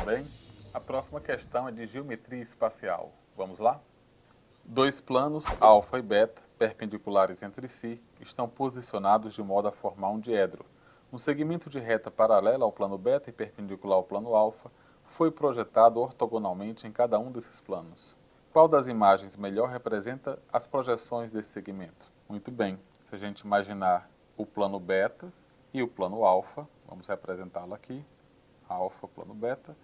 bem? A próxima questão é de geometria espacial. Vamos lá? Dois planos, alfa e beta, perpendiculares entre si, estão posicionados de modo a formar um diedro. Um segmento de reta paralela ao plano beta e perpendicular ao plano alfa foi projetado ortogonalmente em cada um desses planos. Qual das imagens melhor representa as projeções desse segmento? Muito bem, se a gente imaginar o plano beta e o plano alfa, vamos representá-lo aqui, alfa, plano beta,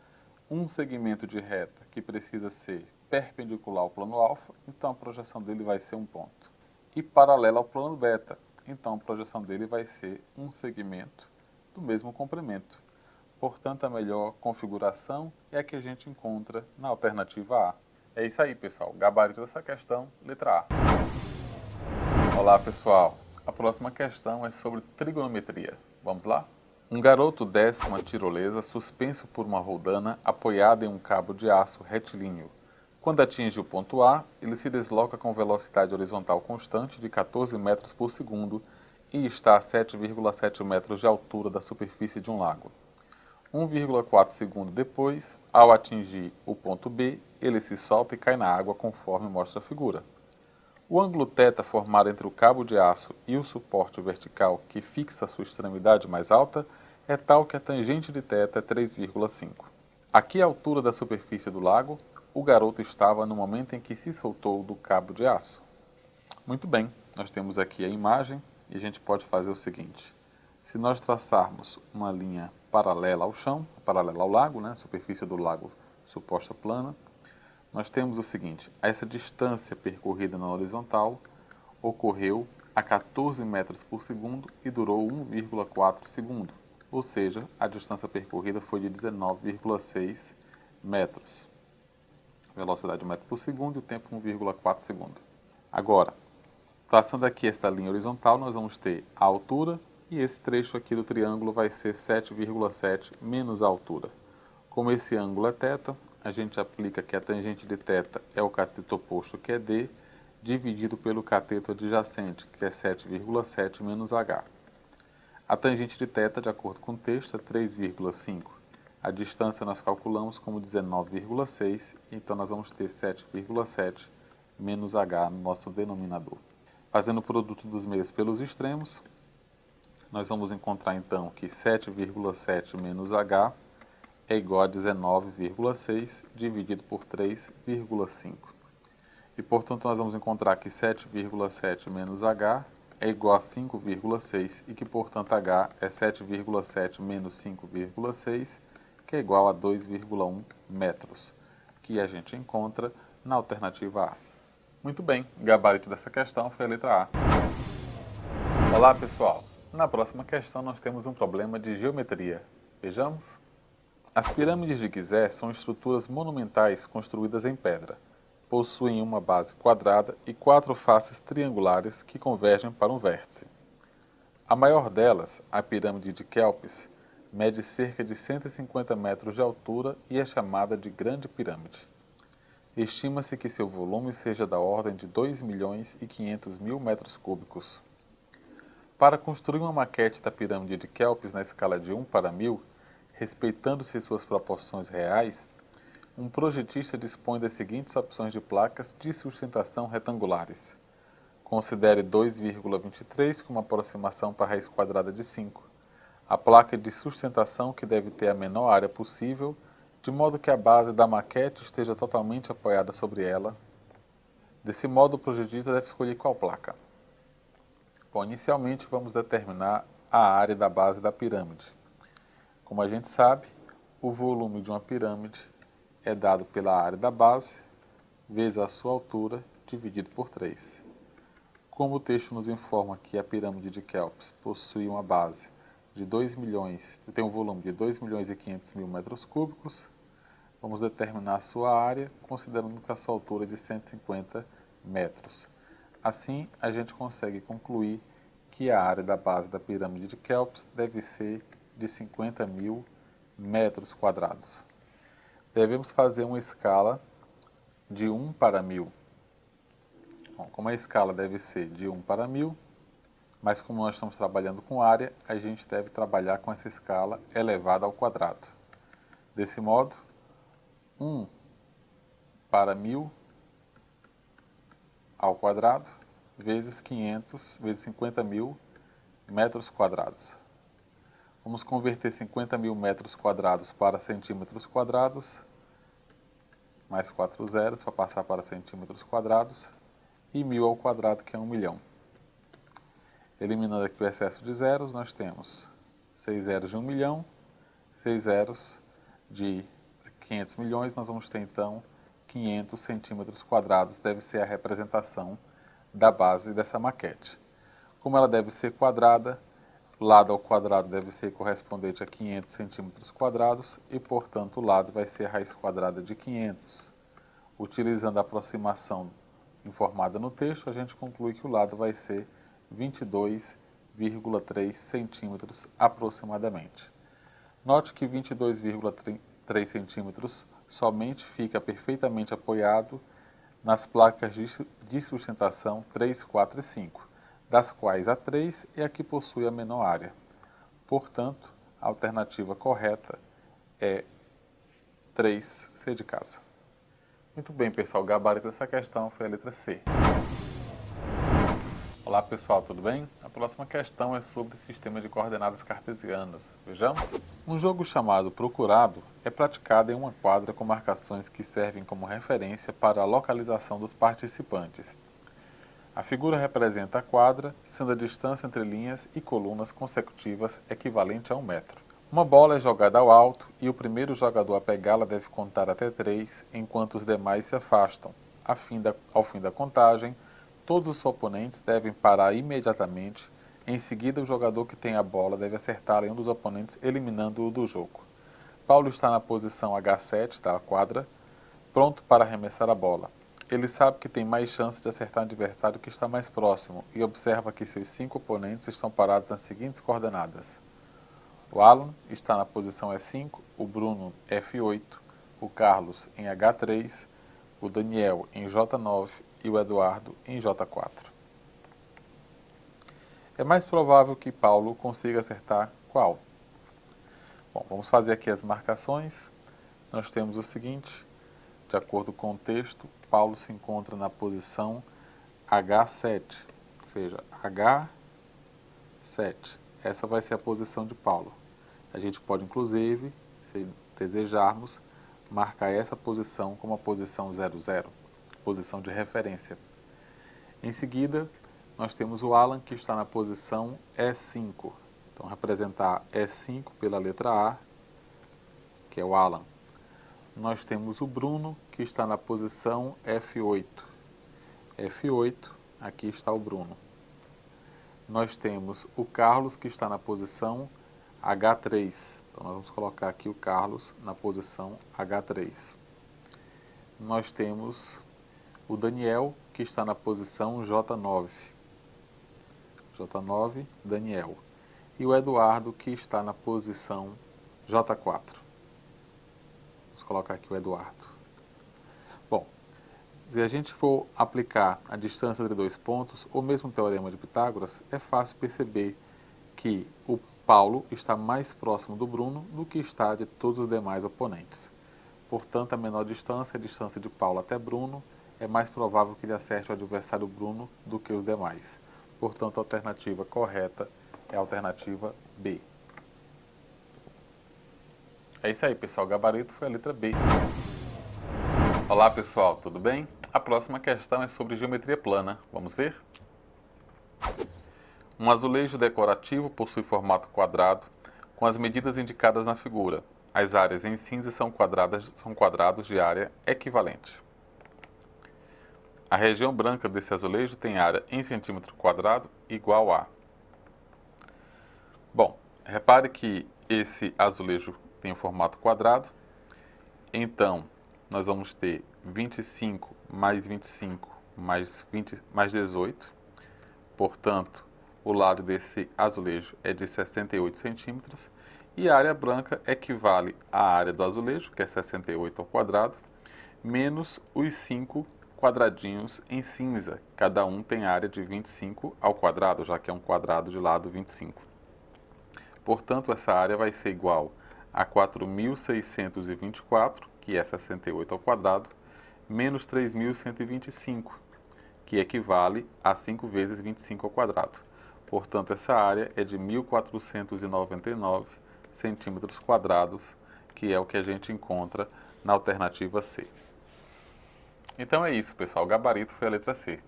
um segmento de reta que precisa ser perpendicular ao plano alfa, então a projeção dele vai ser um ponto. E paralela ao plano beta, então a projeção dele vai ser um segmento do mesmo comprimento. Portanto, a melhor configuração é a que a gente encontra na alternativa A. É isso aí, pessoal. Gabarito dessa questão, letra A. Olá, pessoal. A próxima questão é sobre trigonometria. Vamos lá? Um garoto desce uma tirolesa suspenso por uma roldana apoiada em um cabo de aço retilíneo. Quando atinge o ponto A, ele se desloca com velocidade horizontal constante de 14 metros por segundo e está a 7,7 metros de altura da superfície de um lago. 1,4 segundo depois, ao atingir o ponto B, ele se solta e cai na água conforme mostra a figura. O ângulo θ formado entre o cabo de aço e o suporte vertical que fixa sua extremidade mais alta é tal que a tangente de θ é 3,5. Aqui a altura da superfície do lago, o garoto estava no momento em que se soltou do cabo de aço. Muito bem, nós temos aqui a imagem e a gente pode fazer o seguinte. Se nós traçarmos uma linha paralela ao chão, paralela ao lago, né, a superfície do lago suposta plana, nós temos o seguinte, essa distância percorrida na horizontal ocorreu a 14 metros por segundo e durou 1,4 segundo, ou seja, a distância percorrida foi de 19,6 metros. Velocidade de metro por segundo e o tempo 1,4 segundo. Agora, traçando aqui essa linha horizontal, nós vamos ter a altura e esse trecho aqui do triângulo vai ser 7,7 menos a altura. Como esse ângulo é θ, a gente aplica que a tangente de θ é o cateto oposto, que é D, dividido pelo cateto adjacente, que é 7,7 menos H. A tangente de θ, de acordo com o texto, é 3,5. A distância nós calculamos como 19,6, então nós vamos ter 7,7 menos H no nosso denominador. Fazendo o produto dos meios pelos extremos, nós vamos encontrar então que 7,7 menos H é igual a 19,6 dividido por 3,5. E, portanto, nós vamos encontrar que 7,7 menos H é igual a 5,6 e que, portanto, H é 7,7 menos 5,6, que é igual a 2,1 metros, que a gente encontra na alternativa A. Muito bem, o gabarito dessa questão foi a letra A. Olá, pessoal. Na próxima questão nós temos um problema de geometria. Vejamos? As pirâmides de Gizé são estruturas monumentais construídas em pedra. Possuem uma base quadrada e 4 faces triangulares que convergem para um vértice. A maior delas, a pirâmide de Quéops, mede cerca de 150 metros de altura e é chamada de Grande Pirâmide. Estima-se que seu volume seja da ordem de 2.500.000 metros cúbicos. Para construir uma maquete da pirâmide de Quéops na escala de 1 para 1000, respeitando-se suas proporções reais, um projetista dispõe das seguintes opções de placas de sustentação retangulares. Considere 2,23 como aproximação para a raiz quadrada de 5. A placa de sustentação que deve ter a menor área possível, de modo que a base da maquete esteja totalmente apoiada sobre ela. Desse modo, o projetista deve escolher qual placa. Bom, inicialmente vamos determinar a área da base da pirâmide. Como a gente sabe, o volume de uma pirâmide é dado pela área da base vezes a sua altura dividido por 3. Como o texto nos informa que a pirâmide de Quéops possui uma base de 2 milhões, tem um volume de 2.500.000 metros cúbicos, vamos determinar a sua área considerando que a sua altura é de 150 metros. Assim, a gente consegue concluir que a área da base da pirâmide de Quéops deve ser de 50.000 metros quadrados. Devemos fazer uma escala de 1 para 1000. Bom, como a escala deve ser de 1 para 1000, mas como nós estamos trabalhando com área, a gente deve trabalhar com essa escala elevada ao quadrado. Desse modo, 1 para 1000 ao quadrado vezes 500 vezes 50.000 metros quadrados. Vamos converter 50.000 metros quadrados para centímetros quadrados, mais 4 zeros para passar para centímetros quadrados, e 1000 ao quadrado, que é 1 milhão. Eliminando aqui o excesso de zeros, nós temos 6 zeros de 1 milhão, 6 zeros de 500 milhões, nós vamos ter então 500 centímetros quadrados, deve ser a representação da base dessa maquete. Como ela deve ser quadrada, lado ao quadrado deve ser correspondente a 500 centímetros quadrados e, portanto, o lado vai ser a raiz quadrada de 500. Utilizando a aproximação informada no texto, a gente conclui que o lado vai ser 22,3 centímetros aproximadamente. Note que 22,3 centímetros somente fica perfeitamente apoiado nas placas de sustentação 3, 4 e 5, das quais a 3 é a que possui a menor área. Portanto, a alternativa correta é 3C de casa. Muito bem, pessoal, o gabarito dessa questão foi a letra C. Olá, pessoal, tudo bem? A próxima questão é sobre sistema de coordenadas cartesianas. Vejamos? Um jogo chamado Procurado é praticado em uma quadra com marcações que servem como referência para a localização dos participantes. A figura representa a quadra, sendo a distância entre linhas e colunas consecutivas equivalente a 1 metro. Uma bola é jogada ao alto e o primeiro jogador a pegá-la deve contar até 3, enquanto os demais se afastam. Ao fim da contagem, todos os oponentes devem parar imediatamente. Em seguida, o jogador que tem a bola deve acertá-la em um dos oponentes, eliminando-o do jogo. Paulo está na posição H7 da quadra, pronto para arremessar a bola. Ele sabe que tem mais chance de acertar o adversário que está mais próximo e observa que seus 5 oponentes estão parados nas seguintes coordenadas. O Alan está na posição E5, o Bruno F8, o Carlos em H3, o Daniel em J9 e o Eduardo em J4. É mais provável que Paulo consiga acertar qual? Bom, vamos fazer aqui as marcações. Nós temos o seguinte, de acordo com o texto, Paulo se encontra na posição H7, ou seja, H7. Essa vai ser a posição de Paulo. A gente pode, inclusive, se desejarmos, marcar essa posição como a posição 00, posição de referência. Em seguida, nós temos o Alan, que está na posição E5. Então, representar E5 pela letra A, que é o Alan. Nós temos o Bruno, que está na posição F8. F8, aqui está o Bruno. Nós temos o Carlos, que está na posição H3. Então, nós vamos colocar aqui o Carlos na posição H3. Nós temos o Daniel, que está na posição J9. J9, Daniel. E o Eduardo, que está na posição J4. Vamos colocar aqui o Eduardo. Bom, se a gente for aplicar a distância entre dois pontos, ou mesmo o teorema de Pitágoras, é fácil perceber que o Paulo está mais próximo do Bruno do que está de todos os demais oponentes. Portanto, a menor distância, a distância de Paulo até Bruno, é mais provável que ele acerte o adversário Bruno do que os demais. Portanto, a alternativa correta é a alternativa B. É isso aí, pessoal. O gabarito foi a letra B. Olá, pessoal. Tudo bem? A próxima questão é sobre geometria plana. Vamos ver? Um azulejo decorativo possui formato quadrado com as medidas indicadas na figura. As áreas em cinza são quadrados de área equivalente. A região branca desse azulejo tem área em centímetro quadrado igual a... Bom, repare que esse azulejo tem um formato quadrado, então nós vamos ter 25 mais 25 mais 18, portanto, o lado desse azulejo é de 68 centímetros, e a área branca equivale à área do azulejo, que é 68 ao quadrado, menos os 5 quadradinhos em cinza. Cada um tem área de 25 ao quadrado, já que é um quadrado de lado 25. Portanto, essa área vai ser igual a 4.624, que é 68 ao quadrado, menos 3.125, que equivale a 5 vezes 25 ao quadrado. Portanto, essa área é de 1.499 centímetros quadrados, que é o que a gente encontra na alternativa C. Então é isso, pessoal. O gabarito foi a letra C.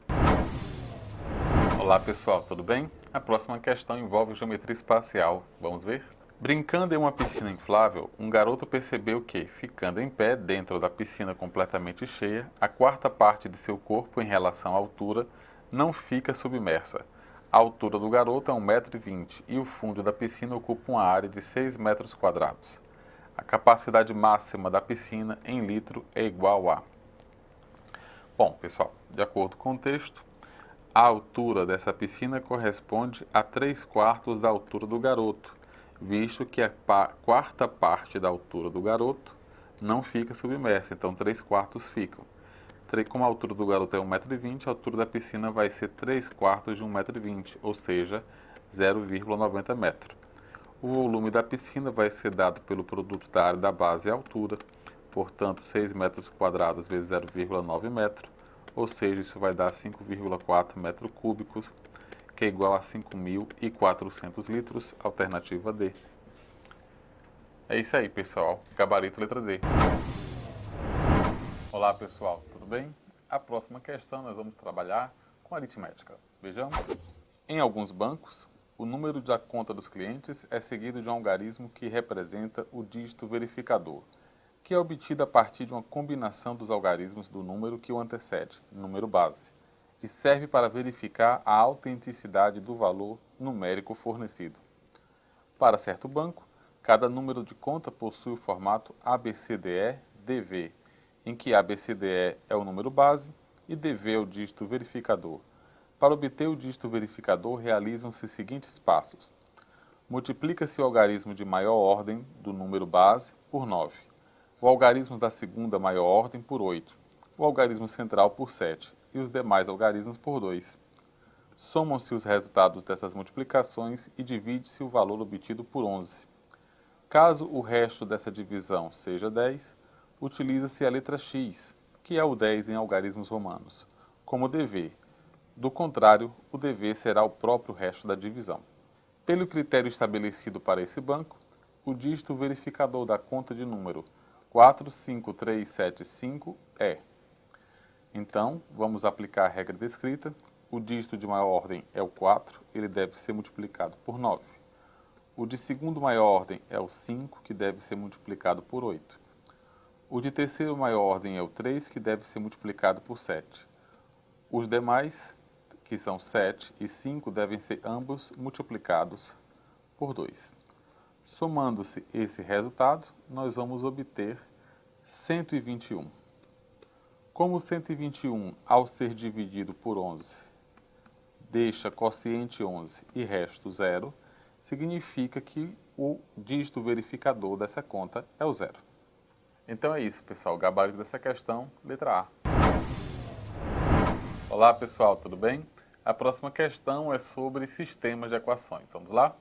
Olá, pessoal, tudo bem? A próxima questão envolve geometria espacial. Vamos ver? Brincando em uma piscina inflável, um garoto percebeu que, ficando em pé dentro da piscina completamente cheia, a quarta parte de seu corpo em relação à altura não fica submersa. A altura do garoto é 1,20 m e o fundo da piscina ocupa uma área de 6 metros quadrados. A capacidade máxima da piscina em litro é igual a... Bom, pessoal, de acordo com o texto, a altura dessa piscina corresponde a 3/4 da altura do garoto, visto que a quarta parte da altura do garoto não fica submersa, então 3/4 ficam. Como a altura do garoto é 1,20 m, a altura da piscina vai ser 3/4 de 1,20 m, ou seja, 0,90 m. O volume da piscina vai ser dado pelo produto da área da base e altura, portanto 6 metros quadrados vezes 0,9 m, ou seja, isso vai dar 5,4 metros cúbicos, que é igual a 5.400 litros, alternativa D. É isso aí, pessoal. Gabarito letra D. Olá, pessoal, tudo bem? A próxima questão nós vamos trabalhar com aritmética. Vejamos. Em alguns bancos, o número da conta dos clientes é seguido de um algarismo que representa o dígito verificador, que é obtido a partir de uma combinação dos algarismos do número que o antecede, número base, e serve para verificar a autenticidade do valor numérico fornecido. Para certo banco, cada número de conta possui o formato ABCDE-DV, em que ABCDE é o número base e DV é o dígito verificador. Para obter o dígito verificador, realizam-se os seguintes passos. Multiplica-se o algarismo de maior ordem do número base por 9, o algarismo da segunda maior ordem por 8, o algarismo central por 7 e os demais algarismos por 2. Somam-se os resultados dessas multiplicações e divide-se o valor obtido por 11. Caso o resto dessa divisão seja 10, utiliza-se a letra X, que é o 10 em algarismos romanos, como DV. Do contrário, o DV será o próprio resto da divisão. Pelo critério estabelecido para esse banco, o dígito verificador da conta de número 45375 é. Então, vamos aplicar a regra descrita. O dígito de maior ordem é o 4, ele deve ser multiplicado por 9. O de segundo maior ordem é o 5, que deve ser multiplicado por 8. O de terceiro maior ordem é o 3, que deve ser multiplicado por 7. Os demais, que são 7 e 5, devem ser ambos multiplicados por 2. Somando-se esse resultado, nós vamos obter 121. Como 121, ao ser dividido por 11, deixa quociente 11 e resto 0, significa que o dígito verificador dessa conta é o 0. Então é isso, pessoal. O gabarito dessa questão, letra A. Olá, pessoal, tudo bem? A próxima questão é sobre sistemas de equações. Vamos lá?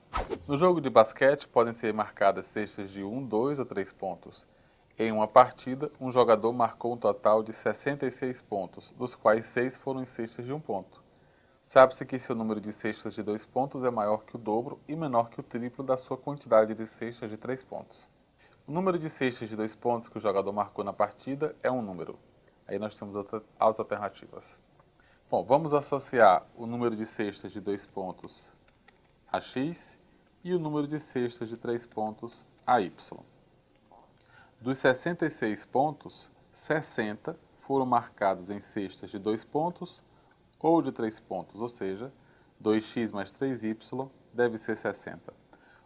No jogo de basquete, podem ser marcadas cestas de 1, 2 ou 3 pontos. Em uma partida, um jogador marcou um total de 66 pontos, dos quais 6 foram em cestas de 1 ponto. Sabe-se que seu número de cestas de 2 pontos é maior que o dobro e menor que o triplo da sua quantidade de cestas de 3 pontos. O número de cestas de 2 pontos que o jogador marcou na partida é um número. Aí nós temos as alternativas. Bom, vamos associar o número de cestas de 2 pontos a x e o número de cestas de 3 pontos a y. Dos 66 pontos, 60 foram marcados em cestas de 2 pontos ou de 3 pontos, ou seja, 2x mais 3y deve ser 60.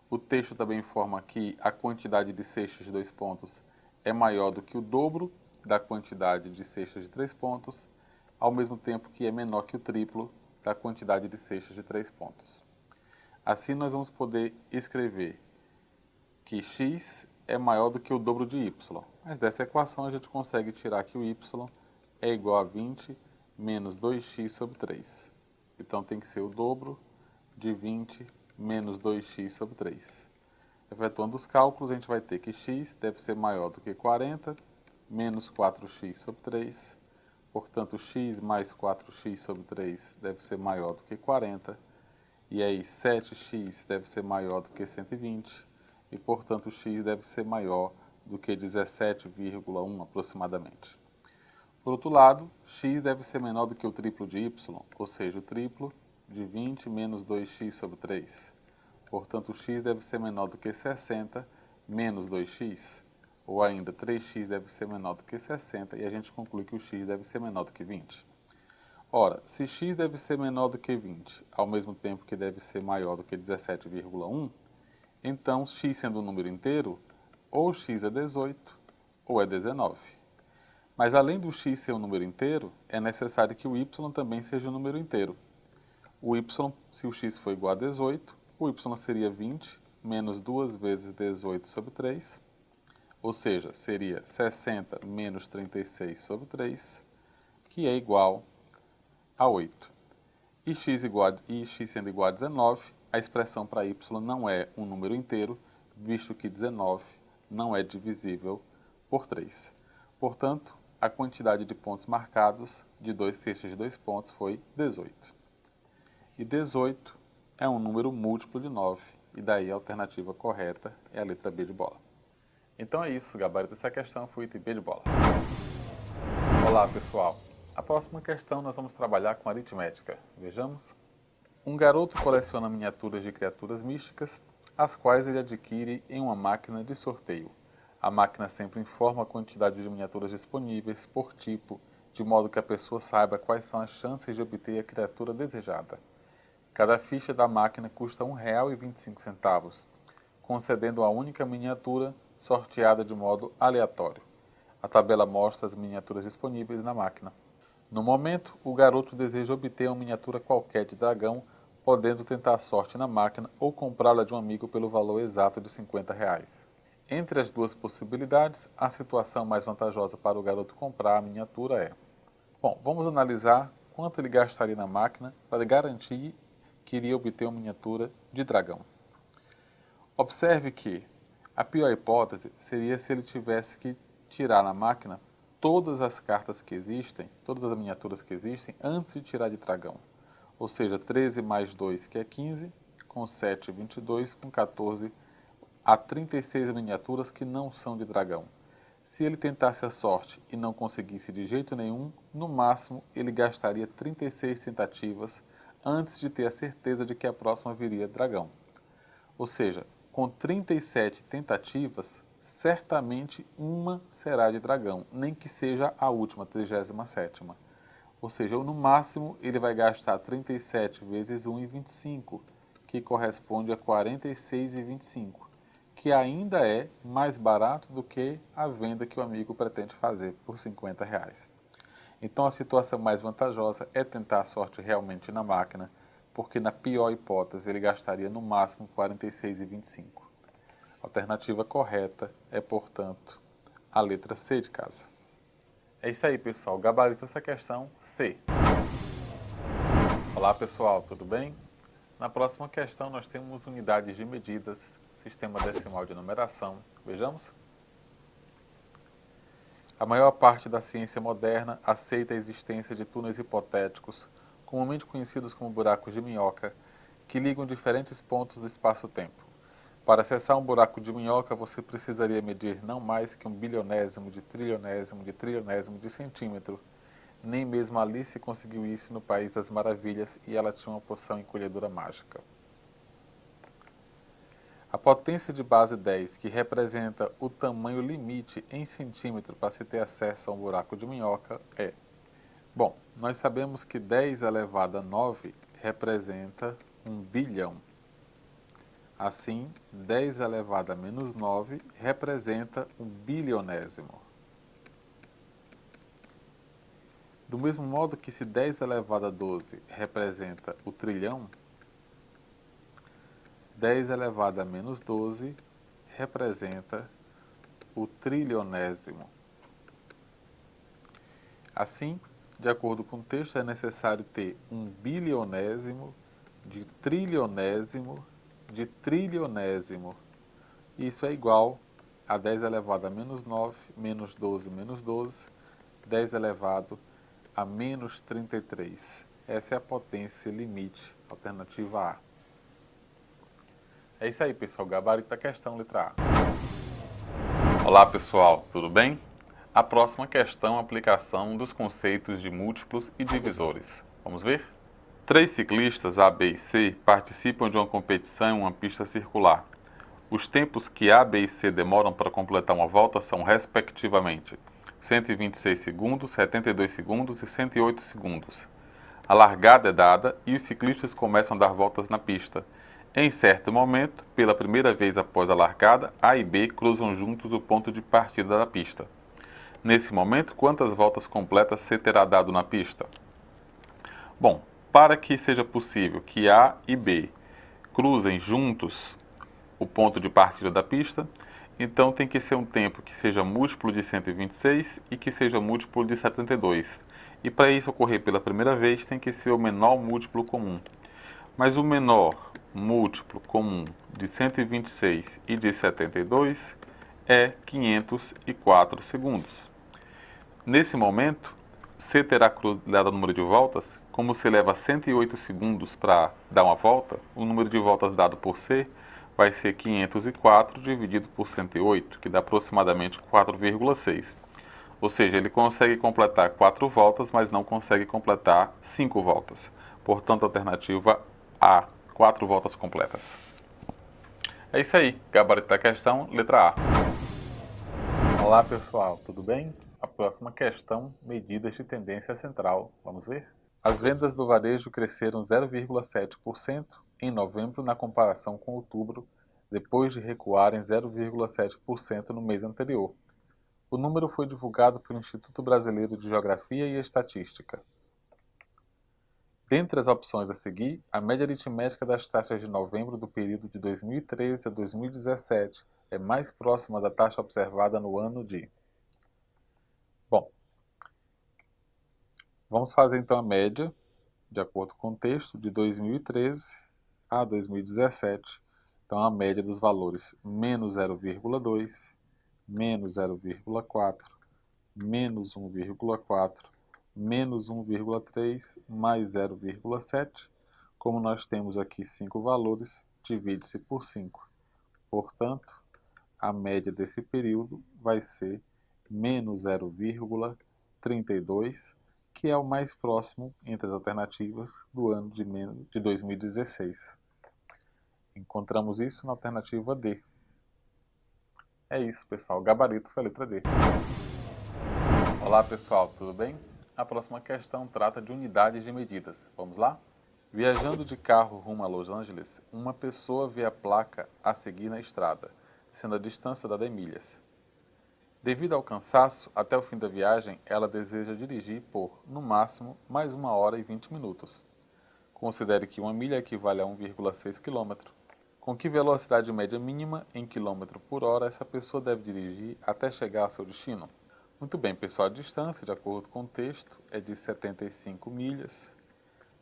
O texto também informa que a quantidade de cestas de 2 pontos é maior do que o dobro da quantidade de cestas de 3 pontos, ao mesmo tempo que é menor que o triplo da quantidade de cestas de 3 pontos. Assim, nós vamos poder escrever que x é maior do que o dobro de y. Mas dessa equação a gente consegue tirar que o y é igual a 20 menos 2x sobre 3. Então tem que ser o dobro de 20 menos 2x sobre 3. Efetuando os cálculos, a gente vai ter que x deve ser maior do que 40 menos 4x sobre 3. Portanto, x mais 4x sobre 3 deve ser maior do que 40. E aí, 7x deve ser maior do que 120. E, portanto, x deve ser maior do que 17,1 aproximadamente. Por outro lado, x deve ser menor do que o triplo de y, ou seja, o triplo de 20 menos 2x sobre 3. Portanto, x deve ser menor do que 60 menos 2x, ou ainda 3x deve ser menor do que 60, e a gente conclui que o x deve ser menor do que 20. Ora, se x deve ser menor do que 20, ao mesmo tempo que deve ser maior do que 17,1, então, x sendo um número inteiro, ou x é 18 ou é 19. Mas além do x ser um número inteiro, é necessário que o y também seja um número inteiro. O y, se o x for igual a 18, o y seria 20 menos 2 vezes 18 sobre 3, ou seja, seria 60 menos 36 sobre 3, que é igual a 8. E x sendo igual a 19, a expressão para y não é um número inteiro, visto que 19 não é divisível por 3. Portanto, a quantidade de pontos marcados de 2/6 de 2 pontos foi 18. E 18 é um número múltiplo de 9, e daí a alternativa correta é a letra B de bola. Então é isso, o gabarito dessa questão foi o item B de bola. Olá, pessoal. A próxima questão nós vamos trabalhar com aritmética. Vejamos. Um garoto coleciona miniaturas de criaturas místicas, as quais ele adquire em uma máquina de sorteio. A máquina sempre informa a quantidade de miniaturas disponíveis por tipo, de modo que a pessoa saiba quais são as chances de obter a criatura desejada. Cada ficha da máquina custa R$ 1,25, concedendo a única miniatura sorteada de modo aleatório. A tabela mostra as miniaturas disponíveis na máquina. No momento, o garoto deseja obter uma miniatura qualquer de dragão, podendo tentar a sorte na máquina ou comprá-la de um amigo pelo valor exato de R$ 50. Entre as duas possibilidades, a situação mais vantajosa para o garoto comprar a miniatura é... Bom, vamos analisar quanto ele gastaria na máquina para garantir que iria obter uma miniatura de dragão. Observe que a pior hipótese seria se ele tivesse que tirar na máquina todas as cartas que existem, todas as miniaturas que existem, antes de tirar de dragão. Ou seja, 13 mais 2, que é 15, com 7, 22, com 14, há 36 miniaturas que não são de dragão. Se ele tentasse a sorte e não conseguisse de jeito nenhum, no máximo ele gastaria 36 tentativas antes de ter a certeza de que a próxima viria dragão. Ou seja, com 37 tentativas, certamente uma será de dragão, nem que seja a última, 37ª. Ou seja, no máximo ele vai gastar 37 vezes 1,25, que corresponde a 46,25, que ainda é mais barato do que a venda que o amigo pretende fazer por R$ 50. Então a situação mais vantajosa é tentar a sorte realmente na máquina, porque na pior hipótese ele gastaria no máximo 46,25. A alternativa correta é, portanto, a letra C de casa. É isso aí, pessoal. Gabarito essa questão C. Olá, pessoal, tudo bem? Na próxima questão nós temos unidades de medidas, sistema decimal de numeração. Vejamos? A maior parte da ciência moderna aceita a existência de túneis hipotéticos, comumente conhecidos como buracos de minhoca, que ligam diferentes pontos do espaço-tempo. Para acessar um buraco de minhoca, você precisaria medir não mais que 1/bilionésimo de trilionésimo de trilionésimo de centímetro. Nem mesmo Alice conseguiu isso no País das Maravilhas e ela tinha uma poção encolhedora mágica. A potência de base 10, que representa o tamanho limite em centímetro para se ter acesso a um buraco de minhoca, é... Bom, nós sabemos que 10 elevado a 9 representa 1 bilhão. Assim, 10 elevado a menos 9 representa 1 bilionésimo. Do mesmo modo que se 10 elevado a 12 representa o trilhão, 10 elevado a menos 12 representa o trilionésimo. Assim, de acordo com o texto, é necessário ter 1 bilionésimo de trilionésimo de trilionésimo. Isso é igual a 10 elevado a menos 9, menos 12, 10 elevado a menos 33. Essa é a potência limite, alternativa A. É isso aí, pessoal. Gabarito da questão, letra A. Olá, pessoal. Tudo bem? A próxima questão é a aplicação dos conceitos de múltiplos e divisores. Vamos ver? 3 ciclistas, A, B e C, participam de uma competição em uma pista circular. Os tempos que A, B e C demoram para completar uma volta são, respectivamente, 126 segundos, 72 segundos e 108 segundos. A largada é dada e os ciclistas começam a dar voltas na pista. Em certo momento, pela primeira vez após a largada, A e B cruzam juntos o ponto de partida da pista. Nesse momento, quantas voltas completas C terá dado na pista? Bom, para que seja possível que A e B cruzem juntos o ponto de partida da pista, então tem que ser um tempo que seja múltiplo de 126 e que seja múltiplo de 72. E para isso ocorrer pela primeira vez, tem que ser o menor múltiplo comum. Mas o menor múltiplo comum de 126 e de 72 é 504 segundos. Nesse momento, C terá dado o número de voltas. Como C leva 108 segundos para dar uma volta, o número de voltas dado por C vai ser 504 dividido por 108, que dá aproximadamente 4,6. Ou seja, ele consegue completar 4 voltas, mas não consegue completar 5 voltas. Portanto, a alternativa A, 4 voltas completas. É isso aí, gabarito da questão, letra A. Olá, pessoal, tudo bem? A próxima questão, medidas de tendência central. Vamos ver? As vendas do varejo cresceram 0,7% em novembro na comparação com outubro, depois de recuarem 0,7% no mês anterior. O número foi divulgado pelo Instituto Brasileiro de Geografia e Estatística. Dentre as opções a seguir, a média aritmética das taxas de novembro do período de 2013 a 2017 é mais próxima da taxa observada no ano de... Bom, vamos fazer então a média, de acordo com o texto, de 2013 a 2017. Então, a média dos valores menos 0,2, menos 0,4, menos 1,4, menos 1,3, mais 0,7. Como nós temos aqui 5 valores, divide-se por 5. Portanto, a média desse período vai ser menos 0,32, que é o mais próximo entre as alternativas do ano de 2016. Encontramos isso na alternativa D. É isso, pessoal. O gabarito foi a letra D. Olá, pessoal. Tudo bem? A próxima questão trata de unidades de medidas. Vamos lá? Viajando de carro rumo a Los Angeles, uma pessoa vê a placa a seguir na estrada, sendo a distância dada em milhas. Devido ao cansaço, até o fim da viagem, ela deseja dirigir por, no máximo, mais 1 hora e 20 minutos. Considere que 1 milha equivale a 1,6 km. Com que velocidade média mínima em km por hora essa pessoa deve dirigir até chegar ao seu destino? Muito bem, pessoal, a distância, de acordo com o texto, é de 75 milhas,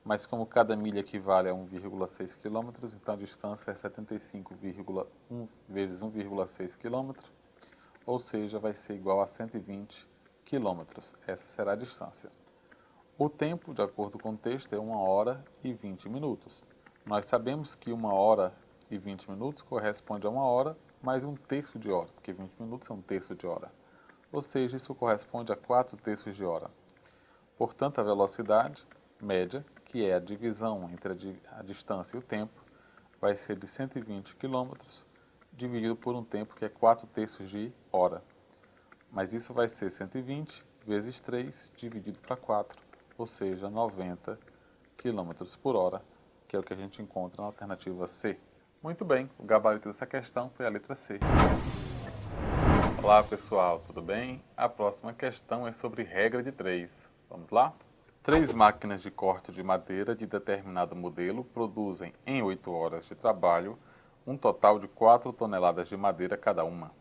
mas como cada milha equivale a 1,6 km, então a distância é 75,1 vezes 1,6 km, ou seja, vai ser igual a 120 km. Essa será a distância. O tempo, de acordo com o texto, é 1 hora e 20 minutos. Nós sabemos que 1 hora e 20 minutos corresponde a 1 hora mais 1/3 de hora, porque 20 minutos é 1/3 de hora. Ou seja, isso corresponde a 4/3 de hora. Portanto, a velocidade média, que é a divisão entre a distância e o tempo, vai ser de 120 km dividido por um tempo que é 4/3 de hora. Mas isso vai ser 120 vezes 3 dividido para 4, ou seja, 90 km por hora, que é o que a gente encontra na alternativa C. Muito bem, o gabarito dessa questão foi a letra C. Olá, pessoal, tudo bem? A próxima questão é sobre regra de 3. Vamos lá? 3 máquinas de corte de madeira de determinado modelo produzem, em 8 horas de trabalho, um total de 4 toneladas de madeira cada uma.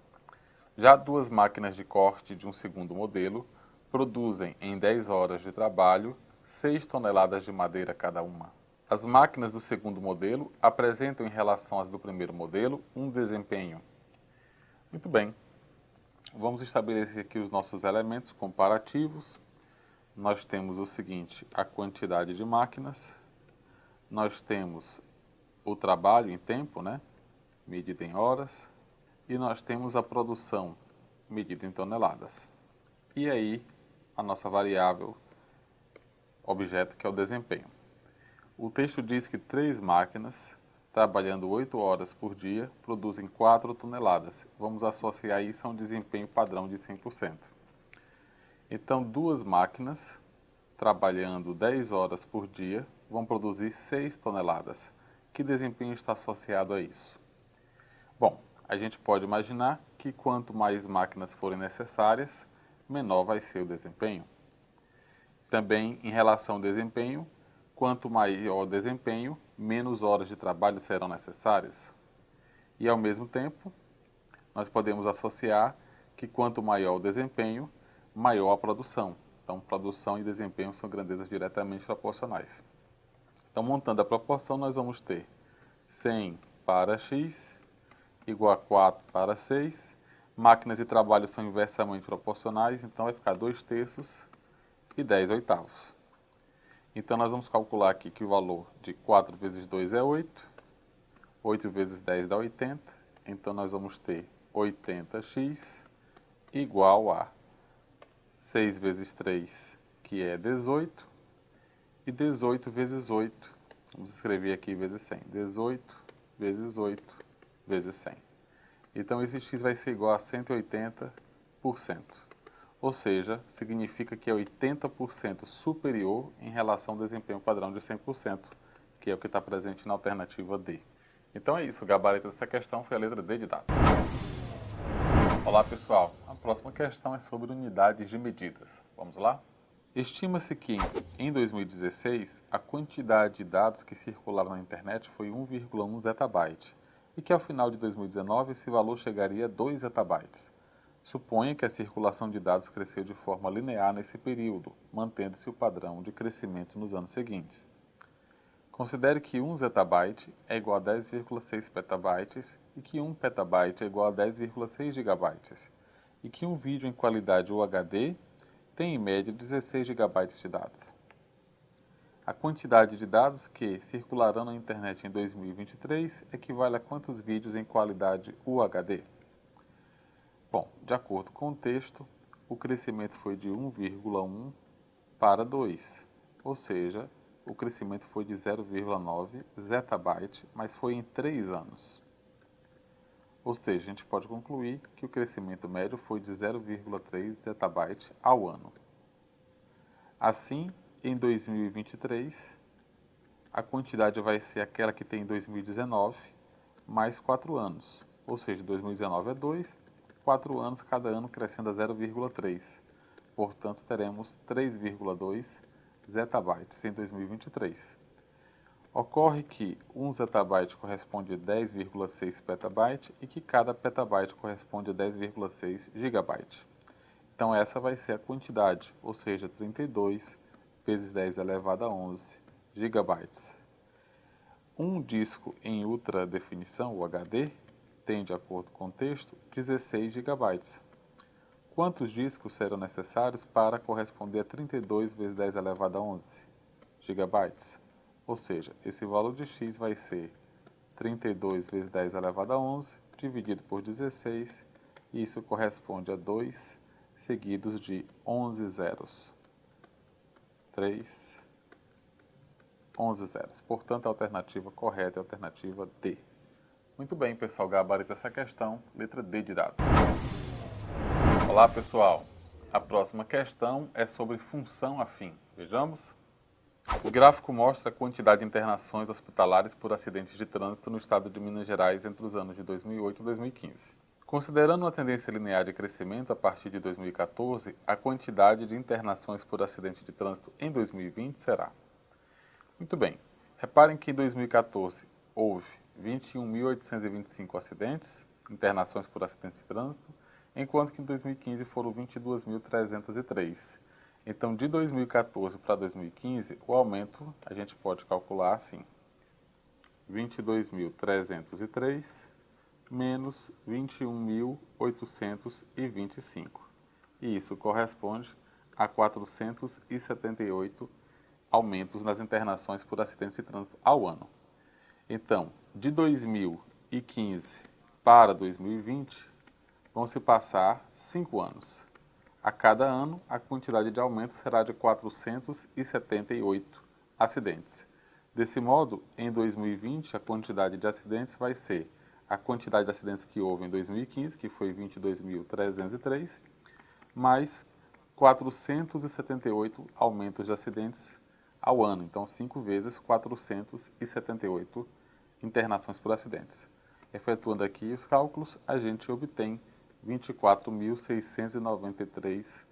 Já 2 máquinas de corte de um segundo modelo produzem, em 10 horas de trabalho, 6 toneladas de madeira cada uma. As máquinas do segundo modelo apresentam, em relação às do primeiro modelo, um desempenho. Muito bem. vamos estabelecer aqui os nossos elementos comparativos. Nós temos o seguinte, a quantidade de máquinas, nós temos o trabalho em tempo, né, medido em horas, e nós temos a produção medida em toneladas. E aí, a nossa variável objeto, que é o desempenho. O texto diz que 3 máquinas, trabalhando 8 horas por dia, produzem 4 toneladas. Vamos associar isso a um desempenho padrão de 100%. Então, 2 máquinas, trabalhando 10 horas por dia, vão produzir 6 toneladas. Que desempenho está associado a isso? Bom, a gente pode imaginar que quanto mais máquinas forem necessárias, menor vai ser o desempenho. Também, em relação ao desempenho, quanto maior o desempenho, menos horas de trabalho serão necessárias. E, ao mesmo tempo, nós podemos associar que quanto maior o desempenho, maior a produção. Então, produção e desempenho são grandezas diretamente proporcionais. Então, montando a proporção, nós vamos ter 100 para x igual a 4 para 6. Máquinas e trabalho são inversamente proporcionais, então vai ficar 2/3 e 10/8. Então, nós vamos calcular aqui que o valor de 4 vezes 2 é 8. 8 vezes 10 dá 80. Então, nós vamos ter 80x igual a 6 vezes 3, que é 18. E 18 vezes 8, vamos escrever aqui vezes 100. 18 vezes 8 vezes 100. Então, esse x vai ser igual a 180%. Ou seja, significa que é 80% superior em relação ao desempenho padrão de 100%, que é o que está presente na alternativa D. Então é isso, o gabarito dessa questão foi a letra D de dado. Olá pessoal, a próxima questão é sobre unidades de medidas. Vamos lá? Estima-se que, em 2016, a quantidade de dados que circularam na internet foi 1,1 zettabyte e que ao final de 2019 esse valor chegaria a 2 zettabytes. Suponha que a circulação de dados cresceu de forma linear nesse período, mantendo-se o padrão de crescimento nos anos seguintes. Considere que 1 zettabyte é igual a 10,6 petabytes e que 1 petabyte é igual a 10,6 gigabytes e que um vídeo em qualidade UHD tem em média 16 gigabytes de dados. A quantidade de dados que circularão na internet em 2023 equivale a quantos vídeos em qualidade UHD? Bom, de acordo com o texto, o crescimento foi de 1,1 para 2, ou seja, o crescimento foi de 0,9 zettabyte, mas foi em 3 anos. Ou seja, a gente pode concluir que o crescimento médio foi de 0,3 zettabyte ao ano. Assim, em 2023, a quantidade vai ser aquela que tem em 2019, mais 4 anos. Ou seja, 2019 é 2, 4 anos, cada ano crescendo a 0,3. Portanto, teremos 3,2 zettabytes em 2023. Ocorre que 1 zettabyte corresponde a 10,6 petabyte e que cada petabyte corresponde a 10,6 gigabyte. Então, essa vai ser a quantidade, ou seja, 32 vezes 10 elevado a 11 gigabytes. Um disco em ultra definição, o HD, tem, de acordo com o texto, 16 gigabytes. Quantos discos serão necessários para corresponder a 32 vezes 10 elevado a 11 gigabytes? Ou seja, esse valor de x vai ser 32 vezes 10 elevado a 11 dividido por 16, e isso corresponde a 2 seguidos de 11 zeros. 3, 11 zeros. Portanto, a alternativa correta é a alternativa D. Muito bem, pessoal, gabarito essa questão, letra D de dado. Olá, pessoal. A próxima questão é sobre função afim. Vejamos. O gráfico mostra a quantidade de internações hospitalares por acidentes de trânsito no estado de Minas Gerais entre os anos de 2008 e 2015. Considerando uma tendência linear de crescimento a partir de 2014, a quantidade de internações por acidente de trânsito em 2020 será. Muito bem. Reparem que em 2014 houve 21.825 acidentes, internações por acidentes de trânsito, enquanto que em 2015 foram 22.303. Então, de 2014 para 2015, o aumento a gente pode calcular assim: 22.303 menos 21.825. E isso corresponde a 478 aumentos nas internações por acidentes de trânsito ao ano. Então, de 2015 para 2020, vão se passar 5 anos. A cada ano, a quantidade de aumento será de 478 acidentes. Desse modo, em 2020, a quantidade de acidentes vai ser a quantidade de acidentes que houve em 2015, que foi 22.303, mais 478 aumentos de acidentes ao ano. Então, 5 vezes 478 internações por acidentes. Efetuando aqui os cálculos, a gente obtém 24.693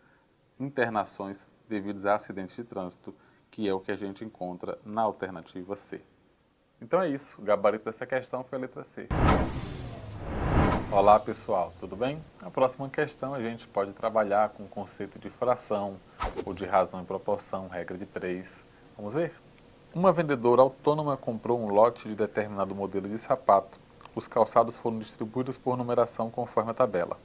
internações devidas a acidentes de trânsito, que é o que a gente encontra na alternativa C. Então é isso, o gabarito dessa questão foi a letra C. Olá pessoal, tudo bem? A próxima questão a gente pode trabalhar com o conceito de fração ou de razão em proporção, regra de 3. Vamos ver? Uma vendedora autônoma comprou um lote de determinado modelo de sapato. Os calçados foram distribuídos por numeração conforme a tabela.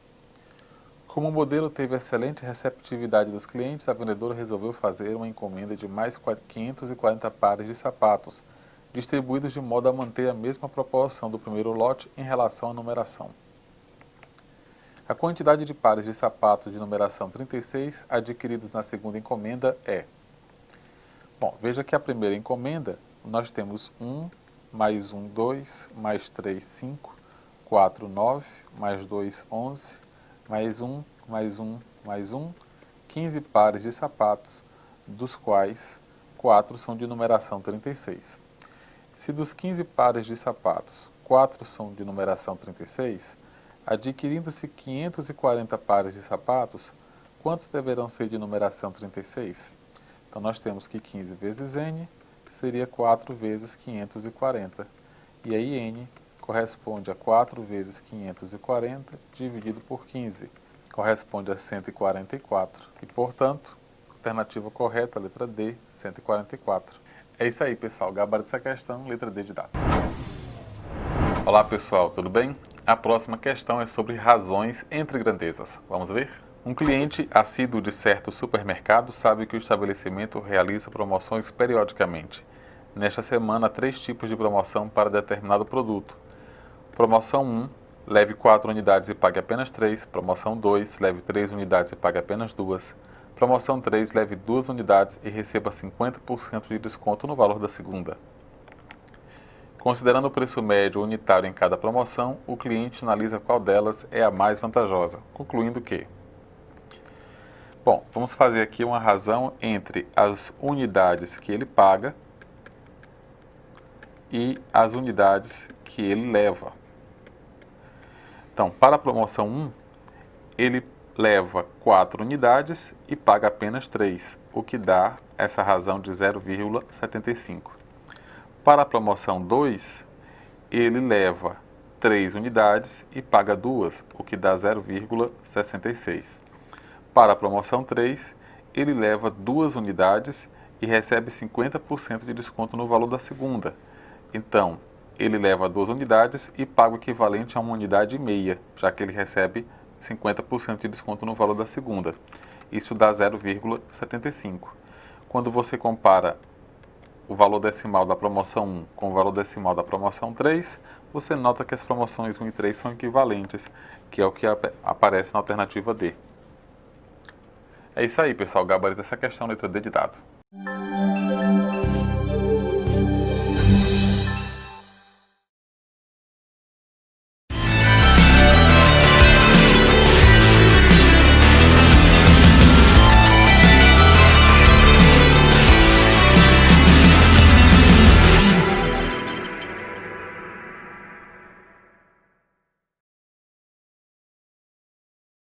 Como o modelo teve excelente receptividade dos clientes, a vendedora resolveu fazer uma encomenda de mais 540 pares de sapatos, distribuídos de modo a manter a mesma proporção do primeiro lote em relação à numeração. A quantidade de pares de sapatos de numeração 36 adquiridos na segunda encomenda é... Bom, veja que a primeira encomenda, nós temos 1, mais 1, 2, mais 3, 5, 4, 9, mais 2, 11, mais 1, mais 1, mais 1, 15 pares de sapatos, dos quais 4 são de numeração 36. Se dos 15 pares de sapatos, 4 são de numeração 36, adquirindo-se 540 pares de sapatos, quantos deverão ser de numeração 36? Então, nós temos que 15 vezes n seria 4 vezes 540. E aí, n corresponde a 4 vezes 540 dividido por 15. Corresponde a 144. E, portanto, alternativa correta, letra D, 144. É isso aí, pessoal. Gabarito dessa questão, letra D de dado. Olá, pessoal. Tudo bem? A próxima questão é sobre razões entre grandezas. Vamos ver? Um cliente assíduo de certo supermercado sabe que o estabelecimento realiza promoções periodicamente. Nesta semana, há 3 tipos de promoção para determinado produto. Promoção 1, leve 4 unidades e pague apenas 3. Promoção 2, leve 3 unidades e pague apenas 2. Promoção 3, leve 2 unidades e receba 50% de desconto no valor da segunda. Considerando o preço médio unitário em cada promoção, o cliente analisa qual delas é a mais vantajosa, concluindo que... Bom, vamos fazer aqui uma razão entre as unidades que ele paga e as unidades que ele leva. Então, para a promoção 1, ele leva 4 unidades e paga apenas 3, o que dá essa razão de 0,75. Para a promoção 2, ele leva 3 unidades e paga 2, o que dá 0,66. Para a promoção 3, ele leva 2 unidades e recebe 50% de desconto no valor da segunda. Então, ele leva 2 unidades e paga o equivalente a 1 unidade e meia, já que ele recebe 50% de desconto no valor da segunda. Isso dá 0,75. Quando você compara o valor decimal da promoção 1 com o valor decimal da promoção 3, você nota que as promoções 1 e 3 são equivalentes, que é o que aparece na alternativa D. É isso aí, pessoal. Gabarito essa questão, letra D de dado.